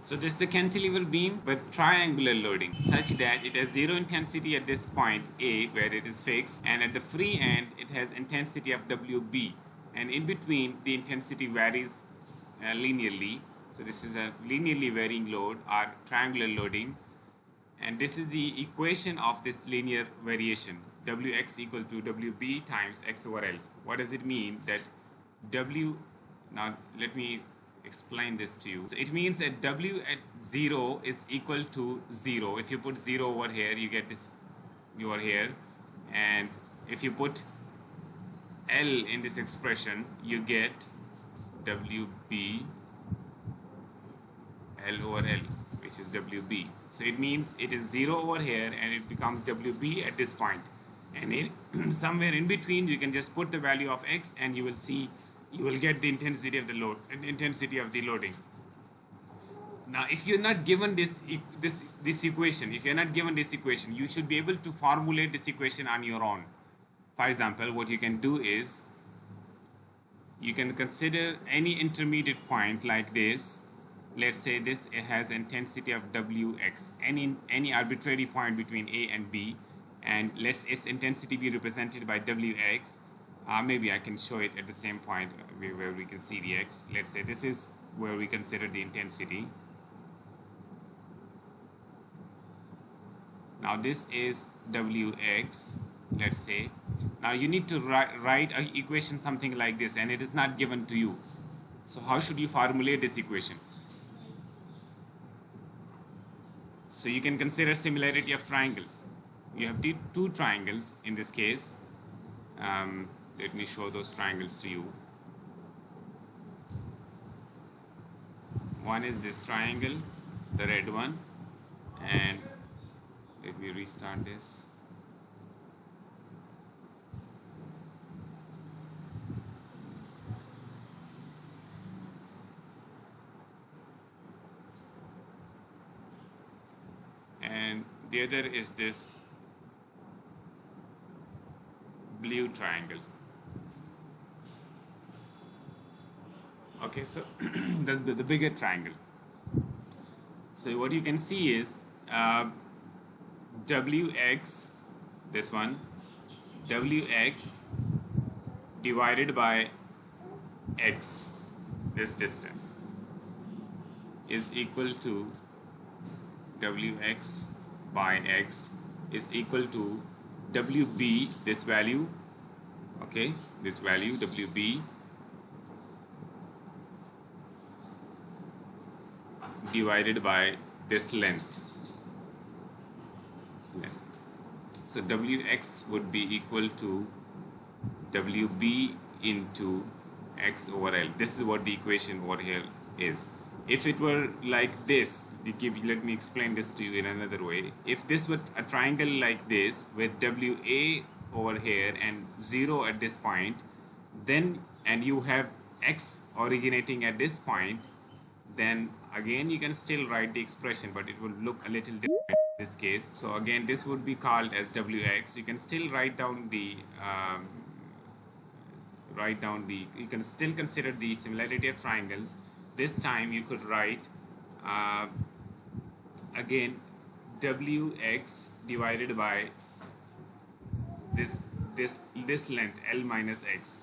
So this is a cantilever beam with triangular loading such that it has zero intensity at this point A where it is fixed, and at the free end it has intensity of WB, and in between the intensity varies linearly. So this is a linearly varying load or triangular loading, and this is the equation of this linear variation. Wx equal to Wb times x over L. What does it mean that W, now let me explain this to you. So it means that W at 0 is equal to 0. If you put 0 over here, you get this, you are here, and if you put L in this expression, you get WB L over L, which is WB. So it means it is 0 over here and it becomes WB at this point. And somewhere in between, you can just put the value of X and you will see, you will get the intensity of the load, intensity of the loading. Now, if you're not given this equation, if you're not given this equation, you should be able to formulate this equation on your own. For example, what you can do is, you can consider any intermediate point like this. Let's say this has intensity of Wx, any arbitrary point between A and B, and let's its intensity be represented by Wx. Maybe I can show it at the same point where we can see the X. Let's say this is where we consider the intensity. Now this is Wx, let's say. Now you need to write an equation something like this, and it is not given to you. So how should you formulate this equation? So you can consider similarity of triangles. You have two triangles in this case. Let me show those triangles to you. One is this triangle, the red one, and let me restart this. And the other is this blue triangle. Okay, so that's the bigger triangle. So what you can see is Wx, this one, Wx divided by x, this distance, is equal to Wx by x is equal to Wb, this value, okay, this value Wb divided by this length. So Wx would be equal to Wb into x over L. This is what the equation over here is. If it were like this, let me explain this to you in another way. If this were a triangle like this with Wa over here and 0 at this point, then, and you have x originating at this point, then again you can still write the expression, but it will look a little different in this case. So again, this would be called as Wx. You can still write down the you can still consider the similarity of triangles. This time you could write again Wx divided by this length L minus x.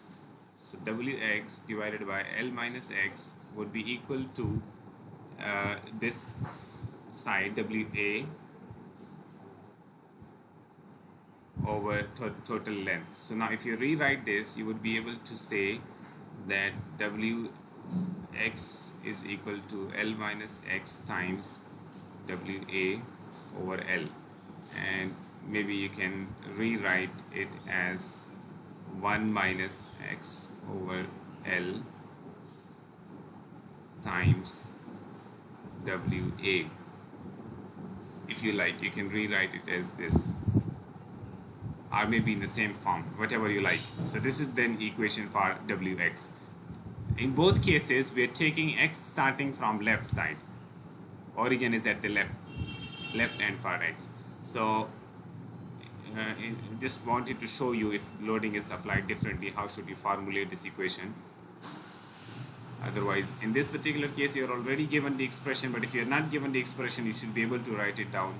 So Wx divided by L minus x would be equal to this side Wa over total length. So now if you rewrite this, you would be able to say that Wx is equal to L minus x times Wa over L, and maybe you can rewrite it as 1 minus x over L times Wa. If you like, you can rewrite it as this, or maybe in the same form, whatever you like. So this is then equation for Wx. In both cases, we are taking x starting from left side. Origin is at the left end for x. So just wanted to show you, if loading is applied differently, how should you formulate this equation. Otherwise, in this particular case, you're already given the expression, but if you're not given the expression, you should be able to write it down.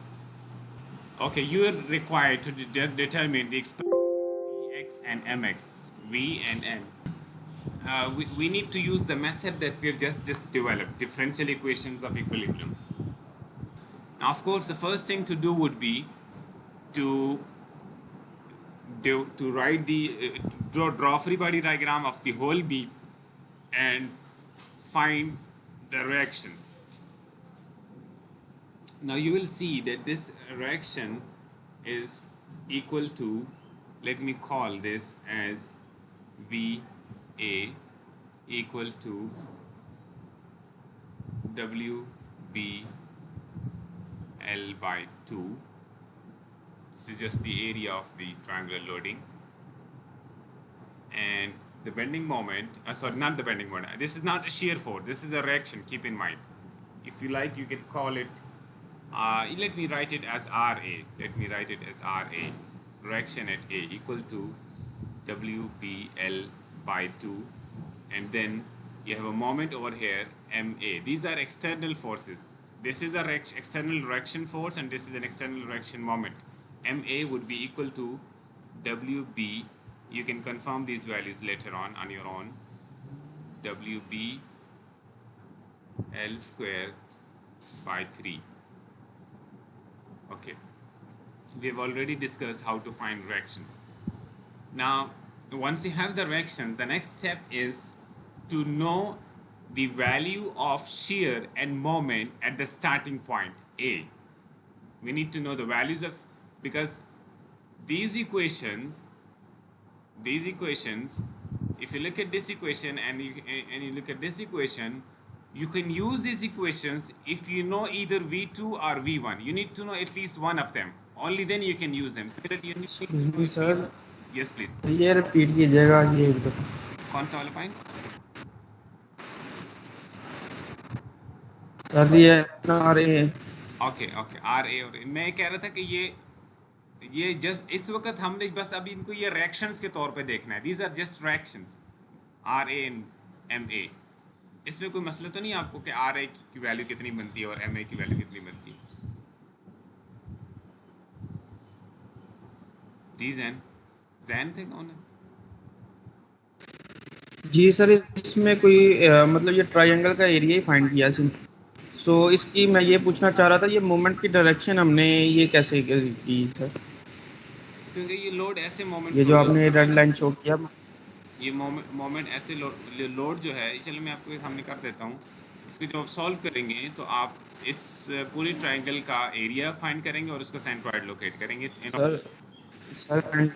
Okay, you are required to determine the expression x and mx, v and n. We need to use the method that we've just developed, differential equations of equilibrium. Now, of course, the first thing to do would be to write the draw free body diagram of the whole beam and find the reactions. Now you will see that this reaction is equal to, let me call this as VA equal to WBL by 2. This is just the area of the triangular loading. And the bending moment, sorry, not the bending moment. This is not a shear force. This is a reaction, keep in mind. If you like, you can call it, let me write it as RA. Let me write it as RA. Reaction at A equal to WBL by 2. And then you have a moment over here, MA. These are external forces. This is a external reaction force and this is an external reaction moment. MA would be equal to WB. You can confirm these values later on your own. WB L square by 3. Okay. We have already discussed how to find reactions. Now, once you have the reaction, the next step is to know the value of shear and moment at the starting point A. We need to know the values of, because these equations, if you look at this equation and you look at this equation, you can use these equations if you know either V2 or V1. You need to know at least one of them. Only then you can use them. Sir Yes, please. ये repeat कीजिएगा ये एक दफा. कौन सा वाला point? Sir ये आ रहे हैं. ओके आर ए और मैं कह रहा था कि ये जस्ट इस वक्त हमने बस अभी इनको ये रिएक्शंस के तौर पे देखना है. These are just reactions, R A and M A. इसमें कोई मसला तो नहीं आपको कि आर ए की वैल्यू कितनी बनती है और एम ए की वैल्यू कितनी बनती है? जी जैन थे कौन है? जी सर इसमें कोई मतलब ये ट्रायंगल का एरिया ही फाइंड किया सर. सो इसकी मैं ये पूछना चाह रहा था, ये मोमेंट की डायरेक्शन हमने ये कैसे की सर? क्योंकि ये लोड ऐसे मोमेंट, ये जो आपने रेड लाइन शो किया, ये मोमेंट ऐसे लोड जो है, चलो मैं आपको सामने कर देता हूँ. इसको जब आप सॉल्व करेंगे तो आप इस पूरी ट्रायंगल का एरिया फाइंड करेंगे और उसका सेंट्रॉइड लोकेट करेंगे. सर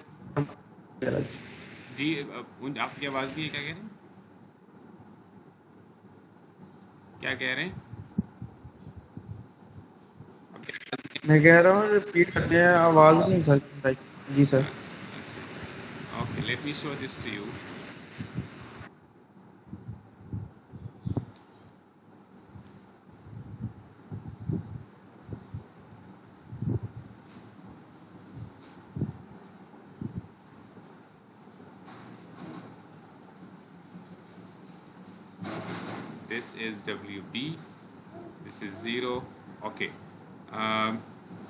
जी आपकी आवाज़ भी है, क्या कह रहे हैं? क्या कह रहे हैं? मैं कह रहा हूँ रिपीट करते हैं, आवाज़ नहीं sir. Ji sir. Okay, let me show this to you. This is WB, this is 0. Okay.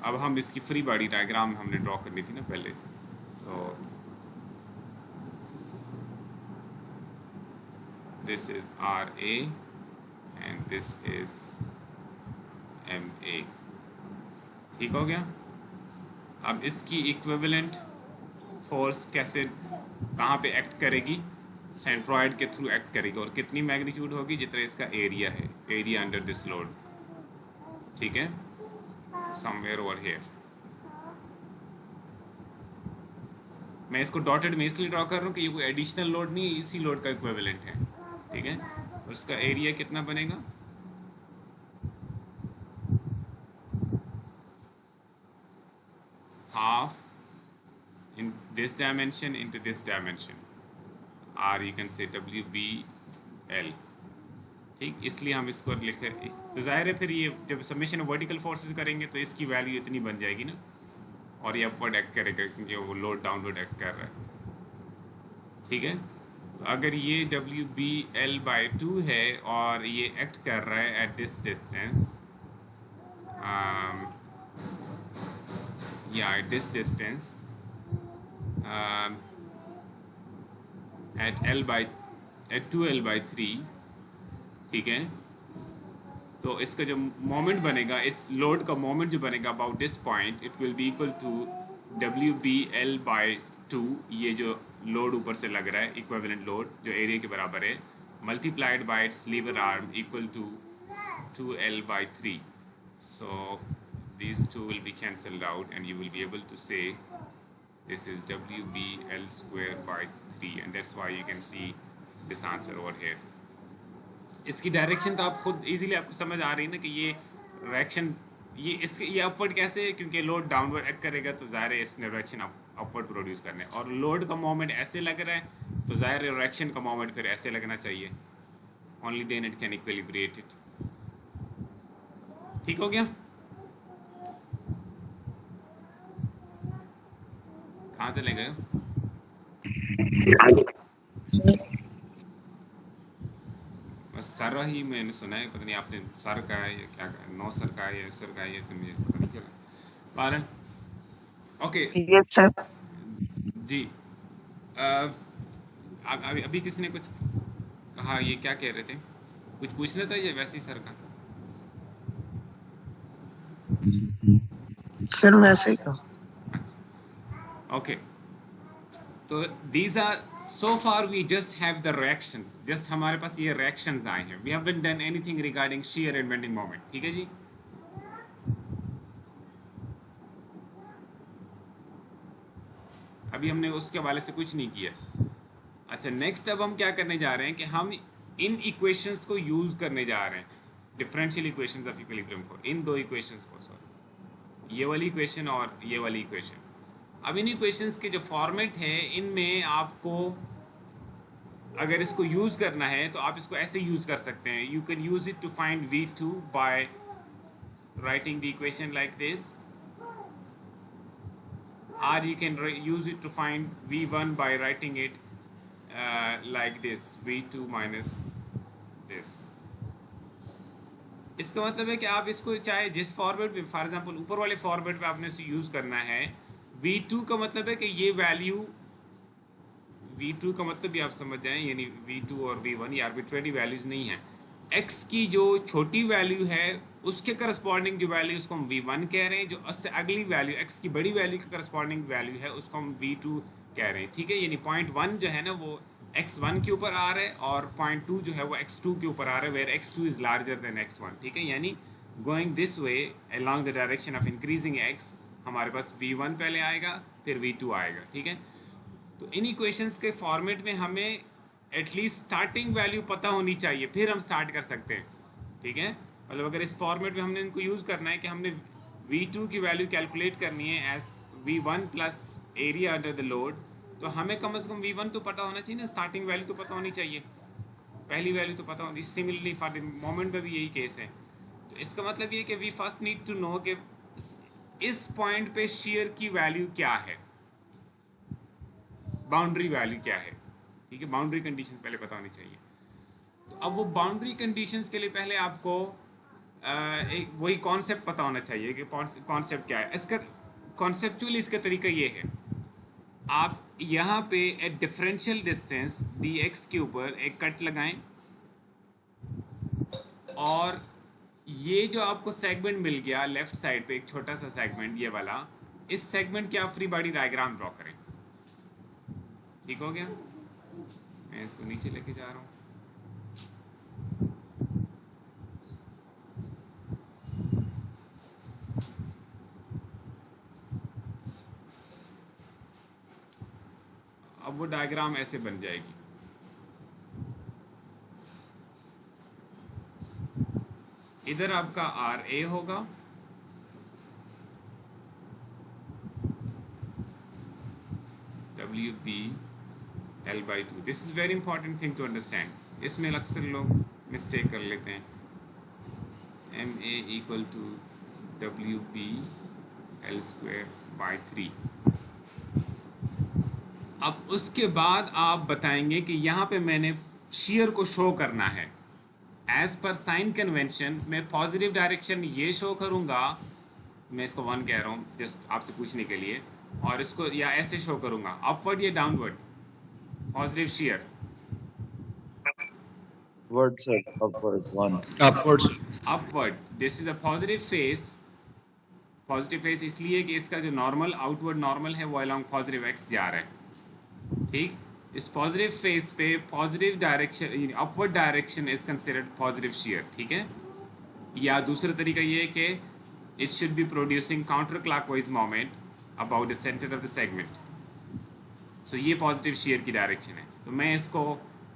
अब हम इसकी फ्री बॉडी डायग्राम हमने ड्रॉ करनी थी ना पहले, तो this is RA and this is MA. ठीक हो गया? अब इसकी इक्विवेलेंट फोर्स कैसे, कहाँ पे एक्ट करेगी? सेंट्रॉइड के थ्रू एक्ट करेगी और कितनी मैग्नीट्यूड होगी? जितना इसका एरिया है, एरिया अंडर दिस लोड. ठीक है, समवेयर ओवर हियर. मैं इसको डॉटेड में इसलिए ड्रॉ कर रहा हूँ कि ये कोई एडिशनल लोड नहीं है, इसी लोड का इक्विवेलेंट है. ठीक है, उसका एरिया कितना बनेगा? Half in this dimension into this dimension, or you can say WBL. ठीक, इसलिए हम इसको लिखे. तो जाहिर है फिर ये जब समेशन ऑफ वर्टिकल फोर्सेस करेंगे तो इसकी वैल्यू इतनी बन जाएगी ना, और ये अपवर्ड एक्ट करेगा क्योंकि वो लोड डाउनवर्ड एक्ट कर रहा है. ठीक है, तो अगर ये डब्ल्यू बी एल बाई 2 है और ये एक्ट कर रहा है एट दिस डिस्टेंस, या at this distance at L by at 2l/3, ठीक है, तो इसका जो मोमेंट बनेगा, इस लोड का मोमेंट जो बनेगा about this point, it will be equal to W B L by 2, ये जो लोड ऊपर से लग रहा है, इक्विवेलेंट लोड जो एरिया के बराबर है, multiplied by its lever arm equal to 2l/3. So these two will be cancelled out and you will be able to say this is WBL square by 3, and that's why you can see this answer over here. इसकी direction तो आप खुद easily आपको समझ आ रही है ना कि ये डायरेक्शन, ये अपवर्ड कैसे है, क्योंकि लोड डाउनवर्ड एक्ट करेगा तो ज़ाहिर है इस डायरेक्शन अपवर्ड प्रोड्यूस करने, और लोड का मोमेंट ऐसे लग रहा है तो ज़ाहिर है डायरेक्शन का मोमेंट फिर ऐसे लगना चाहिए, only then it can equilibrate it. ठीक हो गया? कहाँ चले गए? बस सर ही मैंने सुना है, पता नहीं आपने सर का है या क्या का, नो सर का है या सर का है, तो मुझे पता नहीं चला। पालन, ओके यस सर। जी, अभी किसी ने कुछ कहा, ये क्या कह रहे थे, कुछ पूछना था या वैसे ही सर का? सर वैसे ही कहा। ओके, तो these are so far we just have the reactions, just हमारे पास ये reactions आए हैं, we haven't done anything regarding shear and bending moment, ठीक है जी? अभी हमने उसके हवाले से कुछ नहीं किया। अच्छा, नेक्स्ट अब हम क्या करने जा रहे हैं कि हम इन इक्वेशंस को यूज करने जा रहे हैं, डिफरेंशियल इक्वेशंस ऑफ इक्विलिब्रियम को, इन दो इक्वेशंस को, सॉरी, ये वाली इक्वेशन और ये वाली इक्वेशन। अब इन इक्वेशंस के जो फॉर्मेट है, इनमें आपको अगर इसको यूज़ करना है तो आप इसको ऐसे यूज़ कर सकते हैं, you can use it to find V2 by writing the equation like this, or you can use it to find V1 by writing it like this, V2 minus this. इसका मतलब है कि आप इसको चाहे जिस फॉर्मेट में, फॉर एग्जांपल ऊपर वाले फॉर्मेट में आपने इसे यूज़ करना है, V2 का मतलब है कि ये वैल्यू, V2 का मतलब भी आप समझ जाएं, यानी V2 और V1 ये आर्बिट्रेरी वैल्यूज़ नहीं है, x की जो छोटी वैल्यू है उसके करस्पॉन्डिंग जो वैल्यू उसको हम V1 कह रहे हैं, जो उससे अगली वैल्यू x की बड़ी वैल्यू के करस्पॉन्डिंग वैल्यू है उसको हम V2 कह रहे हैं, ठीक है। यानी पॉइंट 1 जो है ना वो x1 के ऊपर आ रहा है और पॉइंट 2 जो है वो x2 के ऊपर आ रहा है, where x2 is larger than x1, ठीक है। यानी going this way along the direction of increasing x, हमारे पास V1 पहले आएगा फिर V2 आएगा, ठीक है। तो इन इक्वेशंस के फॉर्मेट में हमें एटलीस्ट स्टार्टिंग वैल्यू पता होनी चाहिए, फिर हम स्टार्ट कर सकते हैं, ठीक है। मतलब अगर इस फॉर्मेट में हमने इनको यूज़ करना है कि हमने V2 की वैल्यू कैलकुलेट करनी है as V1 plus area under the load, तो हमें कम से कम V1 तो पता होना चाहिए ना, स्टार्टिंग वैल्यू तो पता होनी चाहिए, पहली वैल्यू तो पता होनी। सिमिलरली फॉर द मोमेंट में भी यही केस है। तो इसका मतलब ये कि we first need to know कि इस पॉइंट पे शेयर की वैल्यू क्या है, बाउंड्री वैल्यू क्या है, ठीक है। बाउंड्री कंडीशंस पहले पता होनी चाहिए। तो अब वो बाउंड्री कंडीशंस के लिए पहले आपको एक वही कॉन्सेप्ट पता होना चाहिए कि कॉन्सेप्ट क्या है। इसका कॉन्सेप्चुअली इसका तरीका ये है, आप यहाँ पे एट डिफरेंशियल डिस्टेंस dx के ऊपर एक कट लगाएं और ये जो आपको सेगमेंट मिल गया लेफ्ट साइड पे, एक छोटा सा सेगमेंट ये वाला, इस सेगमेंट की आप फ्री बॉडी डायग्राम ड्रॉ करें, ठीक हो गया। मैं इसको नीचे लेके जा रहा हूँ। अब वो डायग्राम ऐसे बन जाएगी। इधर आपका RA होगा, WB L/2। This is very important thing to understand. इसमें अक्सर लोग मिस्टेक कर लेते हैं। MA equal to WB L² by 3। अब उसके बाद आप बताएंगे कि यहाँ पे मैंने shear को शो करना है एज पर साइन कन्वेंशन। मैं पॉजिटिव डायरेक्शन ये शो करूँगा, मैं इसको 1 कह रहा हूँ जस्ट आपसे पूछने के लिए, और इसको या ऐसे शो करूँगा अपवर्ड या downward positive share. Upward, sir. Upward. One. Upwards. Upward, this is a positive face. Positive face इसलिए कि इसका जो नॉर्मल आउटवर्ड नॉर्मल है वो अलॉन्ग पॉजिटिव एक्स जा रहा है। ठीक, इस पॉजिटिव फेस पे positive direction upward direction is considered positive shear. ठीक है, या दूसरा तरीका ये है कि it should be producing counter clockwise moment about the centre of the segment. So ये पॉजिटिव शेयर की डायरेक्शन है। तो मैं इसको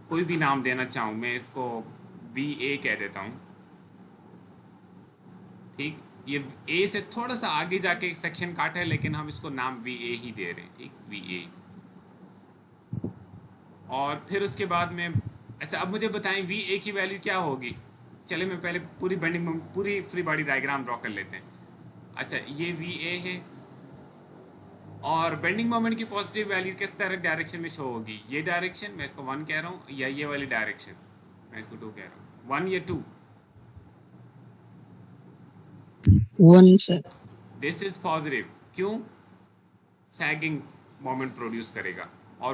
कोई भी नाम देना चाहूँ, मैं इसको VA कह देता हूँ। ठीक, ये A से थोड़ा सा आगे जाके एक सेक्शन काटा है, लेकिन हम इसको नाम VA ही दे रहे हैं। ठीक, VA। और फिर उसके बाद में, अच्छा अब मुझे बताएं VA की वैल्यू क्या होगी। चले मैं पहले पूरी बेंडिंग पूरी फ्री बॉडी डायग्राम ड्रॉ कर लेते हैं। अच्छा, ये VA है और बेंडिंग मोमेंट की पॉजिटिव वैल्यू किस तरह डायरेक्शन में शो होगी। ये डायरेक्शन मैं इसको 1 कह रहा हूँ, या ये वाली डायरेक्शन मैं इसको 2 कह रहा हूँ। 1 या 2? 1 sir. This is positive. क्यों? सैगिंग मोमेंट प्रोड्यूस करेगा और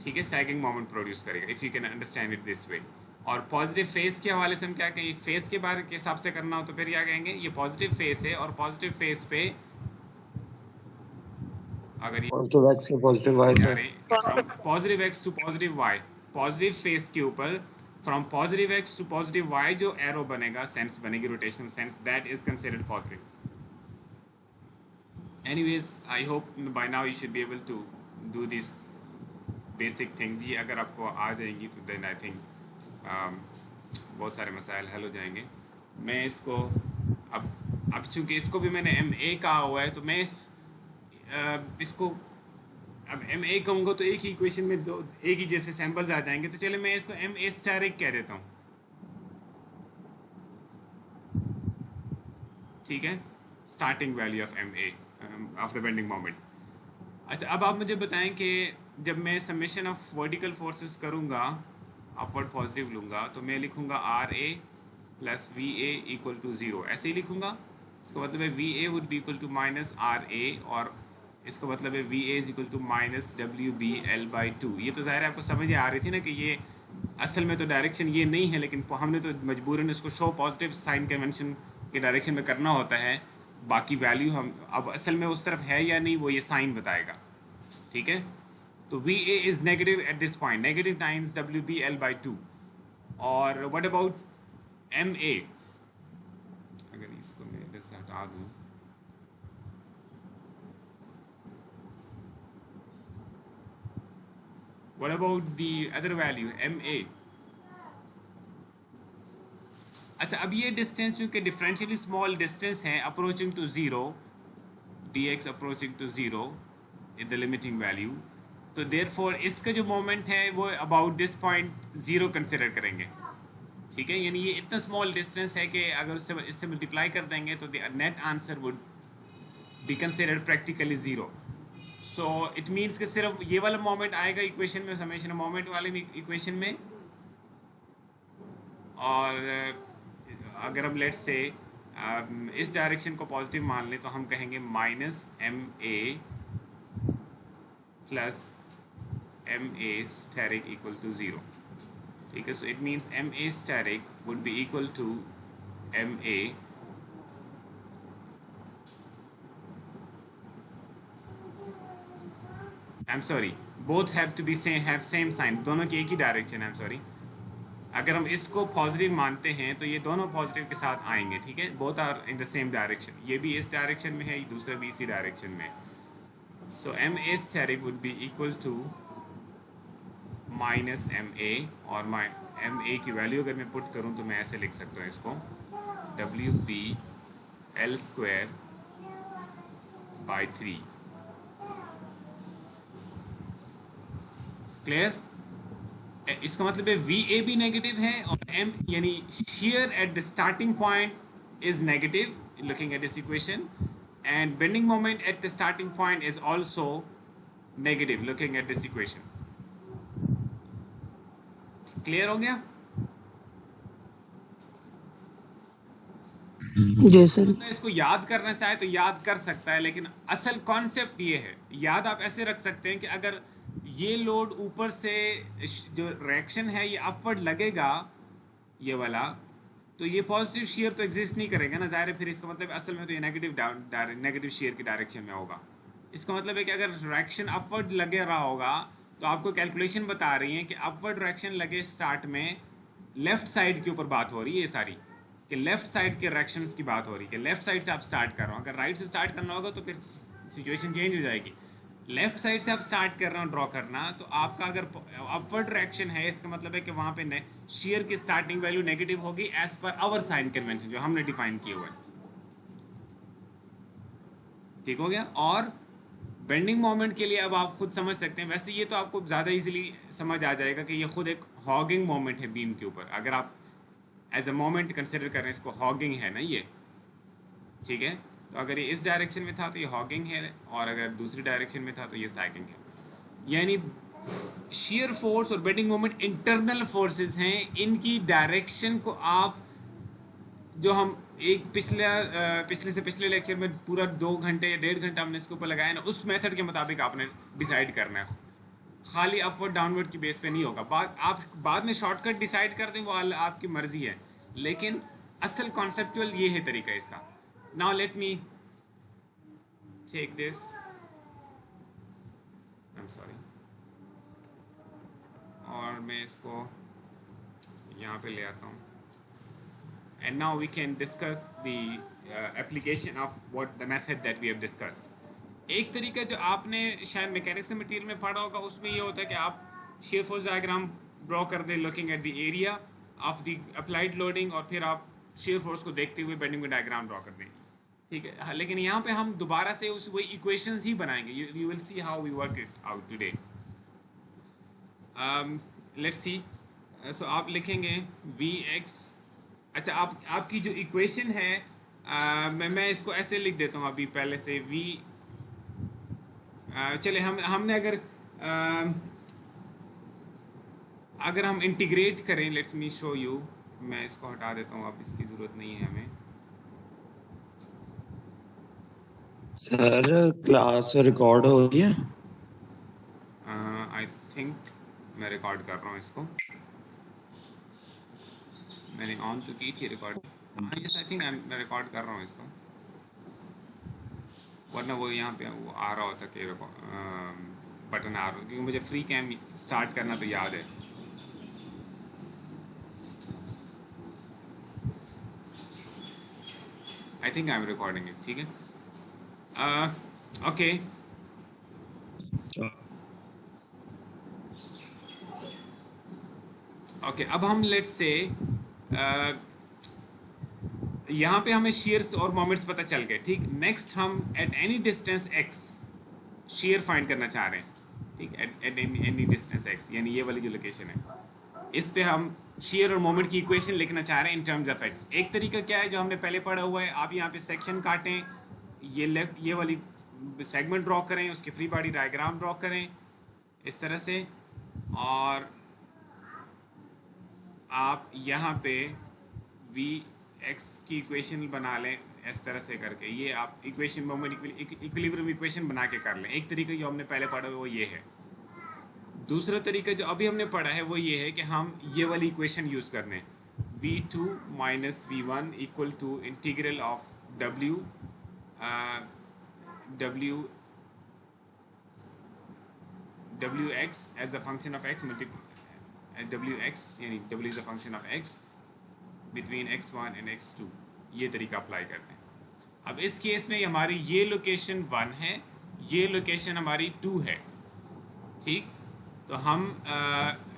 ठीक है, सैगिंग मोमेंट प्रोड्यूस करेगा, if you can understand it this way. और पॉजिटिव फेस के हवाले से हम क्या कहें, फेस के बारे के हिसाब से करना हो तो फिर क्या कहेंगे, ये पॉजिटिव फेस है और पॉजिटिव फेस पे अगर ये Positive X से positive Y, sir. From positive X to positive Y, positive face के ऊपर from positive X to positive Y जो एरो बनेगा, सेंस बनेगी, rotational sense, that is considered positive. Anyways, I hope by now you should be able to do this basic things. ये अगर आपको आ जाएंगी तो देन आई थिंक बहुत सारे मसाइल हल हो जाएंगे। मैं इसको अब चूँकि इसको भी मैंने MA कहा हुआ है, तो मैं इसको अब MA कहूँगा तो एक ही इक्वेशन में दो एक ही जैसे सैंपल्स आ जाएंगे। तो चले मैं इसको MA स्टैरिक कह देता हूँ। ठीक है, starting value of MA of the bending moment. अच्छा, अब आप मुझे बताएं कि जब मैं समेशन ऑफ वर्टिकल फोर्सेस करूँगा, अपवर्ड पॉजिटिव लूँगा, तो मैं लिखूँगा RA plus VA equal to 0, ऐसे ही लिखूँगा। इसका मतलब है VA would be equal to minus RA, और इसका मतलब है VA is equal to minus WBL/2। ये तो ज़ाहिर है आपको समझ आ रही थी ना कि ये असल में तो डायरेक्शन ये नहीं है, लेकिन हमने तो मजबूरन इसको शो पॉजिटिव साइन कन्वेंशन के डायरेक्शन में करना होता है। बाकी वैल्यू हम अब असल में उस तरफ है या नहीं वो ये साइन बताएगा। ठीक है, तो VA is negative at this point, negative times WBL/2। और व्हाट अबाउट MA, अगर इसको मैं इधर से हटा दूँ, what about the other value MA? अच्छा, अब ये डिस्टेंस चूँकि डिफरेंशियली स्मॉल डिस्टेंस है approaching to 0, dx approaching to 0 in the limiting value, तो देयरफॉर इसका जो मोमेंट है वो अबाउट दिस पॉइंट 0 कंसिडर करेंगे। ठीक है, यानी ये इतना स्मॉल डिस्टेंस है कि अगर इससे मल्टीप्लाई कर देंगे तो the net answer would be considered practically 0। So it means कि सिर्फ ये वाला मोमेंट आएगा इक्वेशन में, समेशन मोमेंट वाले इक्वेशन में। और अगर हम लेट्स से इस डायरेक्शन को पॉजिटिव मान लें तो हम कहेंगे minus MA plus MA asterisk equal to 0। ठीक है, so it means MA asterisk would be equal to MA I'm sorry, both have to be have same sign, दोनों की एक ही डायरेक्शन है। I'm sorry, अगर हम इसको पॉजिटिव मानते हैं तो ये दोनों पॉजिटिव के साथ आएंगे। ठीक है, both are in the same direction, ये भी इस डायरेक्शन में है, दूसरा भी इसी डायरेक्शन में। So MA asterisk would be equal to minus MA, और MA की वैल्यू अगर मैं पुट करूं तो मैं ऐसे लिख सकता हूँ इसको WBL/3। क्लियर? इसका मतलब है VA भी नेगेटिव है और M यानी shear at the starting point is negative looking at this equation, and bending moment at the starting point is also negative looking at this equation. Clear हो गया? जी sir. बंदा इसको याद करना चाहे तो याद कर सकता है, लेकिन असल कॉन्सेप्ट ये है, याद आप ऐसे रख सकते हैं कि अगर ये लोड ऊपर से जो रिएक्शन है ये अपवर्ड लगेगा ये वाला, तो ये पॉजिटिव शेयर तो एग्जिस्ट नहीं करेगा ना, जाहिर है। फिर इसका मतलब असल में तो ये नेगेटिव शेयर की डायरेक्शन में होगा। इसका मतलब है कि अगर रिएक्शन अपवर्ड लगे रहा होगा तो आपको कैलकुलेशन बता रही है कि अपवर्ड रिएक्शन लगे स्टार्ट में, लेफ्ट साइड के ऊपर बात हो रही है ये सारी, कि लेफ्ट साइड के रिएक्शंस की बात हो रही है कि लेफ्ट साइड से आप स्टार्ट कर रहे हो। अगर राइट से स्टार्ट करना होगा तो फिर सिचुएशन चेंज हो जाएगी। लेफ्ट साइड से आप स्टार्ट कर रहे हो ड्रॉ करना, तो आपका अगर अपवर्ड रिएक्शन है इसका मतलब है कि वहाँ पे शेयर की स्टार्टिंग वैल्यू नेगेटिव होगी as per our sign convention जो हमने डिफाइन किए हुए हैं। ठीक हो गया? और बेंडिंग मोमेंट के लिए अब आप खुद समझ सकते हैं, वैसे ये तो आपको ज़्यादा इजीली समझ आ जाएगा कि ये खुद एक हॉगिंग मोमेंट है बीम के ऊपर। अगर आप एज अ मोमेंट कंसिडर कर रहे हैं इसको, हॉगिंग है ना ये, ठीक है? तो अगर ये इस डायरेक्शन में था तो ये हॉगिंग है, और अगर दूसरी डायरेक्शन में था तो ये सैगिंग है। यानी शेयर फोर्स और बेंडिंग मोमेंट इंटरनल फोर्सेस हैं, इनकी डायरेक्शन को आप, जो हम एक पिछले से पिछले लेक्चर में पूरा 2 घंटे या 1.5 घंटा हमने इसके ऊपर लगाया ना, उस मेथड के मुताबिक आपने डिसाइड करना है। खाली अपवर्ड डाउनवर्ड की बेस पे नहीं होगा। आप बाद में शॉर्टकट डिसाइड कर दें वो आपकी मर्जी है, लेकिन असल कॉन्सेप्चुअल ये है तरीका इसका। Now let me take this, I am sorry, और मैं इसको यहाँ पे ले आता हूँ। And now we can discuss the application of what the method that we have discussed. एक तरीका जो आपने शायद मैकेनिक्स मटेरियल में पढ़ा होगा, उसमें ये होता है कि आप शेयर फोर्स डायग्राम ड्रॉ कर दें looking at the area of the applied loading, और फिर आप शेयर फोर्स को देखते हुए बेंडिंग में डायग्राम ड्रॉ कर दें। ठीक है? हाँ, लेकिन यहाँ पे हम दोबारा से उस वही इक्वेशंस ही बनाएंगे। You will see how we work it out today. Let's see. So आप लिखेंगे वी एक्स, अच्छा आपकी जो इक्वेशन है, मैं इसको ऐसे लिख देता हूँ अभी पहले से। v चले हमने अगर हम इंटीग्रेट करें, लेट्स मी शो यू, मैं इसको हटा देता हूँ, अब इसकी ज़रूरत नहीं है हमें। सर क्लास रिकॉर्ड हो रही है? आई थिंक मैं रिकॉर्ड कर रहा हूँ इसको, मैंने ऑन तो की थी रिकॉर्ड। यस, आई थिंक मैं रिकॉर्ड कर रहा हूँ इसको, वरना वो यहाँ पे वो आ रहा होता कि बटन आ रहा हो, क्योंकि मुझे फ्री कैम स्टार्ट करना तो याद है। I think I am recording it, ठीक है? ओके, ओके, अब हम लेट्स से यहाँ पे हमें शेयर्स और मोमेंट्स पता चल गए, ठीक? नेक्स्ट हम at any distance x share find करना चाह रहे हैं, ठीक? एट एनी डिस्टेंस x, यानी ये वाली जो लोकेशन है, इस पे हम शेयर और मोमेंट की इक्वेशन लिखना चाह रहे हैं इन टर्म्स ऑफ x। एक तरीका क्या है जो हमने पहले पढ़ा हुआ है, आप यहाँ पे सेक्शन काटें, ये लेफ्ट ये वाली सेगमेंट ड्रॉ करें, उसकी फ्री बॉडी डायग्राम ड्रॉ करें इस तरह से, और आप यहाँ पे वी एक्स की इक्वेशन बना लें इस तरह से करके। ये आप इक्वेशन मोमेंट इक्विलिब्रियम इक्वेशन बना के कर लें। एक तरीका जो हमने पहले पढ़ा वो ये है। दूसरा तरीका जो अभी हमने पढ़ा है वो ये है कि हम ये वाली इक्वेशन यूज़ कर लें, v2 minus v1 equal to integral of w wx as a function of x wx, यानी w is a function of x between x1 and x2। ये तरीका अप्लाई करते हैं। अब इस केस में हमारी ये लोकेशन 1 है, ये लोकेशन हमारी 2 है, ठीक? तो हम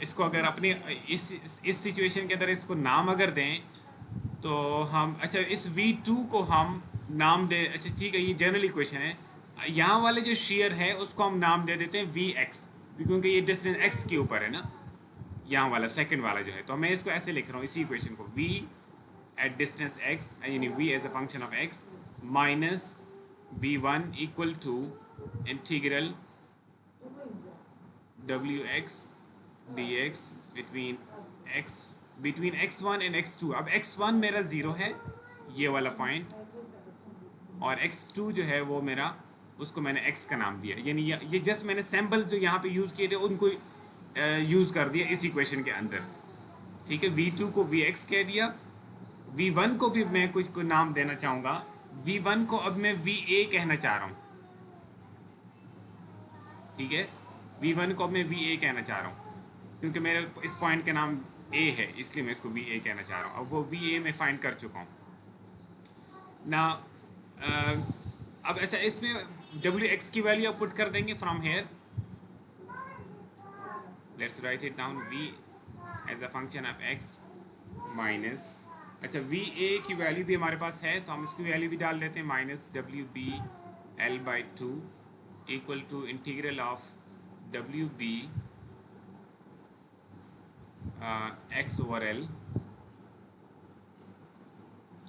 इसको अगर अपने इस सिचुएशन के अंदर इसको नाम अगर दें तो हम, अच्छा इस v2 को हम नाम दे, अच्छा ठीक है, ये जनरल इक्वेशन है। यहाँ वाले जो शेयर है उसको हम नाम दे देते हैं vx, क्योंकि ये डिस्टेंस x के ऊपर है ना, यहाँ वाला सेकंड वाला जो है। तो मैं इसको ऐसे लिख रहा हूँ इसी इक्वेशन को, v एट डिस्टेंस x, यानी v as a function of x minus v1 equal to integral W X D X between x1 and x2। अब x1 मेरा 0 है, ये वाला पॉइंट, और x2 जो है वो मेरा, उसको मैंने x का नाम दिया, यानी ये जस्ट मैंने सैम्पल्स जो यहाँ पे यूज़ किए थे उनको यूज़ कर दिया इस इक्वेशन के अंदर। ठीक है, v2 को vx कह दिया, v1 को भी मैं कुछ को नाम देना चाहूँगा, v1 को अब मैं va कहना चाह रहा हूँ। ठीक है, v1 को अब मैं va कहना चाह रहा हूँ क्योंकि मेरे इस पॉइंट का नाम a है, इसलिए मैं इसको va कहना चाह रहा हूँ। अब वो va मैं फाइंड कर चुका हूँ ना। अब ऐसा इसमें wx की वैल्यू आप पुट कर देंगे from here. Let's write it down, v as a function of x minus, अच्छा va की वैल्यू भी हमारे पास है तो हम इसकी वैल्यू भी डाल देते हैं, minus wb l/2 equal to integral of wb x over l।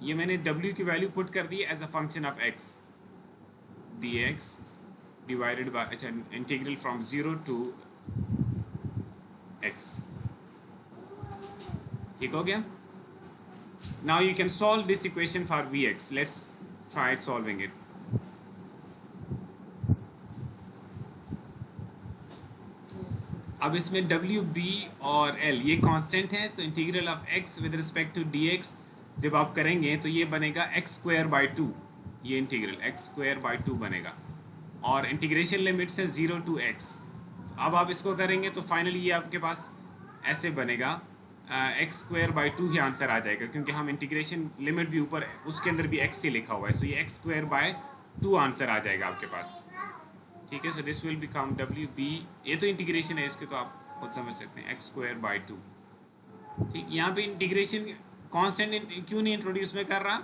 ये मैंने w की वैल्यू पुट कर दी as a function of x dx divided by, अच्छा इंटीग्रल फ्रॉम 0 टू x। ठीक हो गया। Now you can solve this equation for vx, let's try solving it. अब इसमें wb और l ये कांस्टेंट है, तो integral of x with respect to dx जब आप करेंगे तो ये बनेगा x²/2, ये इंटीग्रल x²/2 बनेगा, और इंटीग्रेशन लिमिट से 0 टू x। अब आप इसको करेंगे तो फाइनली ये आपके पास ऐसे बनेगा, x²/2 ही आंसर आ जाएगा क्योंकि हम इंटीग्रेशन लिमिट भी ऊपर उसके अंदर भी x से लिखा हुआ है, सो ये x²/2 आंसर आ जाएगा आपके पास। ठीक है, so this will become wb, ये तो इंटीग्रेशन है इसके, तो आप खुद समझ सकते हैं x²/2। ठीक, यहाँ पे इंटीग्रेशन कांस्टेंट क्यों नहीं इंट्रोड्यूस में कर रहा,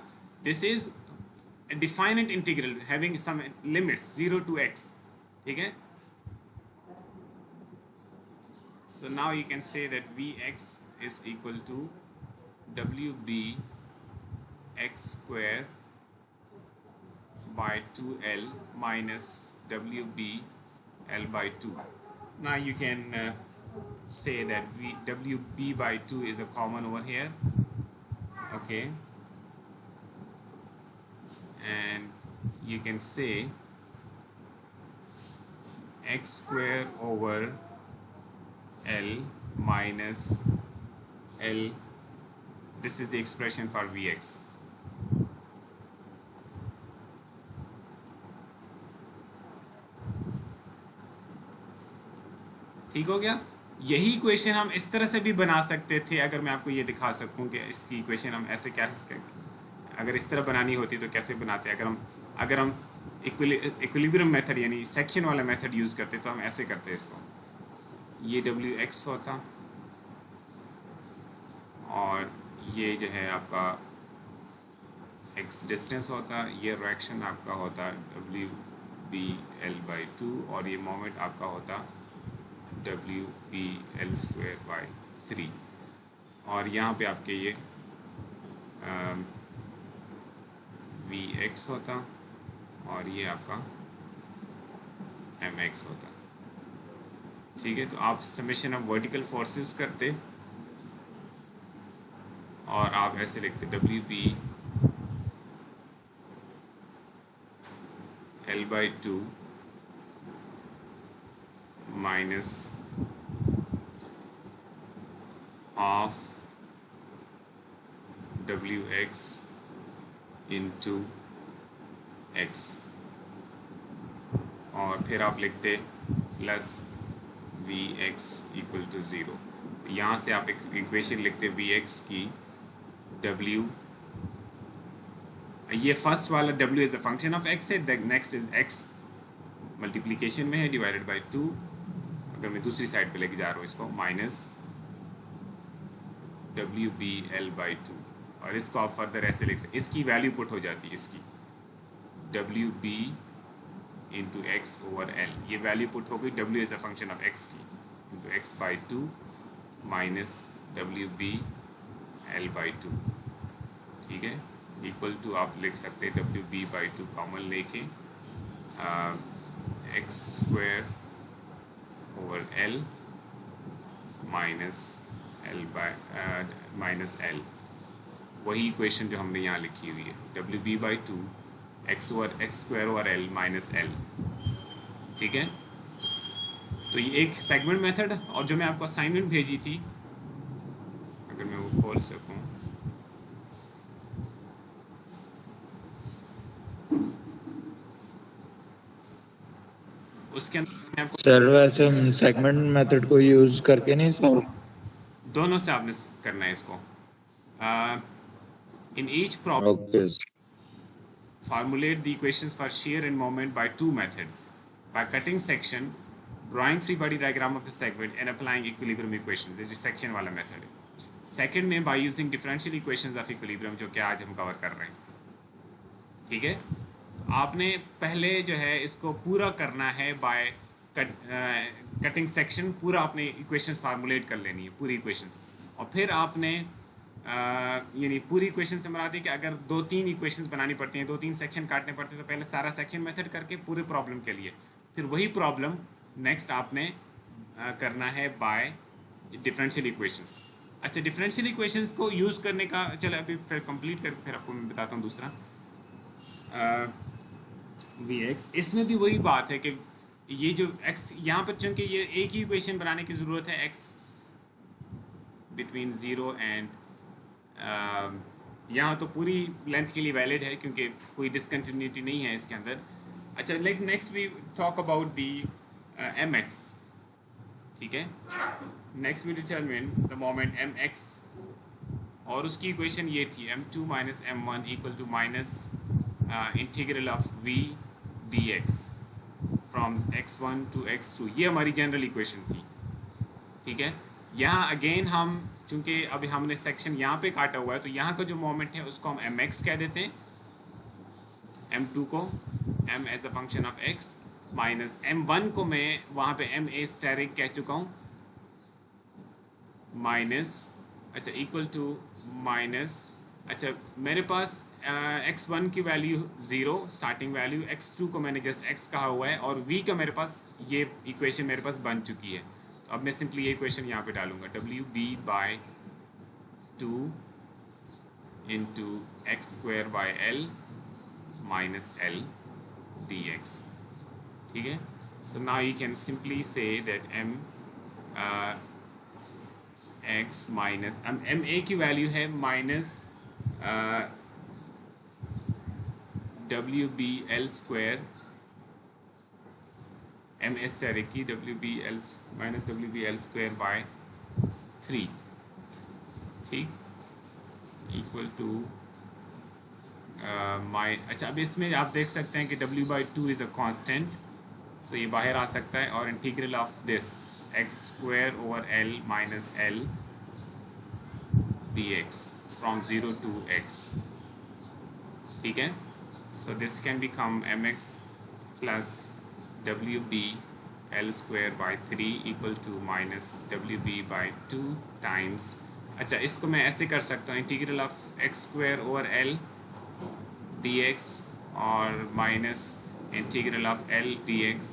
this is definite integral having some limits 0 to x। ठीक है, so now you can say that vx is equal to wb x² by 2l minus wb l/2. Now you can say that wb/2 is a common over here, okay, and you can say x² over l minus l, this is the expression for vx. ठीक हो गया। यही equation हम इस तरह से भी बना सकते थे, अगर मैं आपको ये दिखा सकूं कि इसकी इक्वेशन हम ऐसे क्या, अगर इस तरह बनानी होती तो कैसे बनाते। अगर हम इक्विलिब्रियम मेथड यानी सेक्शन वाला मेथड यूज़ करते तो हम ऐसे करते इसको, ये wx होता और ये जो है आपका x डिस्टेंस होता, ये रिएक्शन आपका होता wb l/2 और ये मोमेंट आपका होता wb l²/3, और यहाँ पे आपके ये vx होता और ये आपका mx होता। ठीक है, तो आप समेशन ऑफ वर्टिकल फोर्सेस करते और आप ऐसे लिखते wb l/2 minus of wx into x, और फिर आप लिखते प्लस vx इक्वल टू 0। यहाँ से आप एक इक्वेशन लिखते vx की w, ये फर्स्ट वाला w is a function of x है, नेक्स्ट इज x मल्टीप्लिकेशन में है डिवाइडेड बाय 2, अगर मैं दूसरी साइड पे लेके जा रहा हूँ इसको, माइनस wb l/2, और इसको आप फर्दर ऐसे लिख सकते, इसकी वैल्यू पुट हो जाती है इसकी wb into x over L, ये वैल्यू पुट हो गई, w is a function of x की, into x/2 minus wb l/2। ठीक है, इक्वल टू आप लिख सकते हैं wb/2 कॉमन लेके x² over L minus L by minus L, वही इक्वेशन जो हमने यहाँ लिखी हुई है, W B by two X square over L minus L. ठीक है, तो ये एक सेगमेंट मेथड, और जो मैं आपको असाइनमेंट भेजी थी, अगर मैं वो खोल सकूं, उसके अंदर मैं आपको सर वैसे हम सेगमेंट मेथड को यूज करके नहीं सॉल्व, दोनों से आपने करना है इसको। In each problem okay formulate the equations for shear and moment by two methods: by cutting section, drawing free body diagram of the segment, and applying equilibrium equations. this is section वाला method है। second में by using differential equations of equilibrium, जो कि आज हम cover कर रहे हैं। ठीक है, तो आपने पहले जो है इसको पूरा करना है by कटिंग सेक्शन, पूरा आपने इक्वेशंस फार्मूलेट कर लेनी है, पूरी इक्वेशंस, और फिर आपने यानी पूरी इक्वेशन से मराद है कि अगर 2-3 इक्वेशंस बनानी पड़ती हैं, 2-3 सेक्शन काटने पड़ते हैं, तो पहले सारा सेक्शन मेथड करके पूरे प्रॉब्लम के लिए, फिर वही प्रॉब्लम नेक्स्ट आपने करना है बाय डिफरेंशियल इक्वेशंस। अच्छा, डिफरेंशियल इक्वेशंस को यूज़ करने का, चलो अभी फिर कंप्लीट करके फिर आपको मैं बताता हूँ दूसरा वी एक्स। इसमें भी वही बात है कि ये जो एक्स यहाँ पर, चूँकि ये एक ही इक्वेशन बनाने की ज़रूरत है, एक्स बिटवीन 0 एंड यहाँ तो पूरी लेंथ के लिए वैलिड है क्योंकि कोई डिसकंटिन्यूटी नहीं है इसके अंदर। अच्छा, like next we talk about the M X. ठीक है, next we determine the moment M X, और उसकी इक्वेशन ये थी m2 minus m1 equal to minus integral of v dx from x1 to x2। ये हमारी जनरल इक्वेशन थी। ठीक है, यहाँ अगेन हम, चूँकि अभी हमने सेक्शन यहाँ पे काटा हुआ है, तो यहाँ का जो मोमेंट है उसको हम mx कह देते हैं, m2 को m as a function of x, minus m1 को मैं वहाँ पे m a स्टेरिक कह चुका हूँ, माइनस, अच्छा इक्वल टू माइनस, अच्छा मेरे पास x1 की वैल्यू 0 स्टार्टिंग वैल्यू, x2 को मैंने जस्ट x कहा हुआ है, और v का मेरे पास ये इक्वेशन मेरे पास बन चुकी है। तो अब मैं सिंपली ये इक्वेशन यहाँ पे डालूंगा, W B by 2 into X square by L minus L D X. ठीक है, so now you can simply say that M X minus M A की वैल्यू है minus W B L square, M asterisk की W B L minus W B L square by 3। ठीक, equal to my, अच्छा अब इसमें आप देख सकते हैं कि w by 2 is a constant, so ये बाहर आ सकता है, और integral of this X square over L minus L D X from 0 to x। ठीक है, so this can become M X plus W B L square by 3 equal to minus W B by 2 times, अच्छा इसको मैं ऐसे कर सकता हूँ, integral of X square over L D X और minus integral of L D X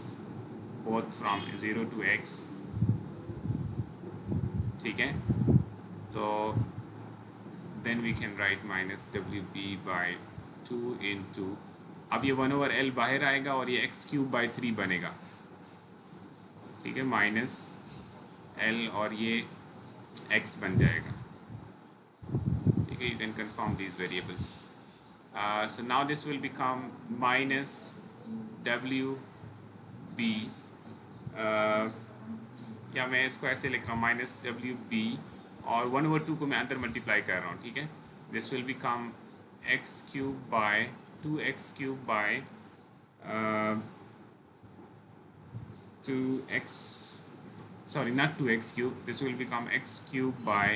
both from 0 to x। ठीक है, तो then we can write minus W B by 2 into, अब ये 1 ओवर एल बाहर आएगा और ये एक्स क्यूब बाई 3 बनेगा। ठीक है, माइनस एल और ये एक्स बन जाएगा। ठीक है, you can confirm these variables. So now this will become minus W B, या मैं इसको ऐसे लिख रहा हूँ माइनस डब्ल्यू बी, और 1 ओवर 2 को मैं अंदर मल्टीप्लाई कर रहा हूँ। ठीक है, this will become x cube bye 2x cube by 2x, sorry not 2x cube, this will become x cube by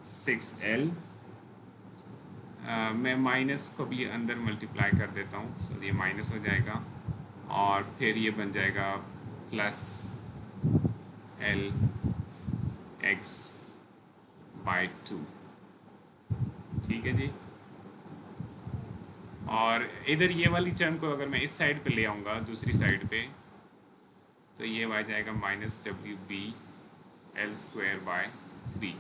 6l। मैं माइनस को भी अंदर मल्टीप्लाई कर देता हूँ, सो ये माइनस हो जाएगा और फिर ये बन जाएगा प्लस एल एक्स बाई 2। ठीक है जी, और इधर ये वाली टर्म को अगर मैं इस साइड पे ले आऊँगा, दूसरी साइड पे, तो ये आ जाएगा minus W B L square by 3।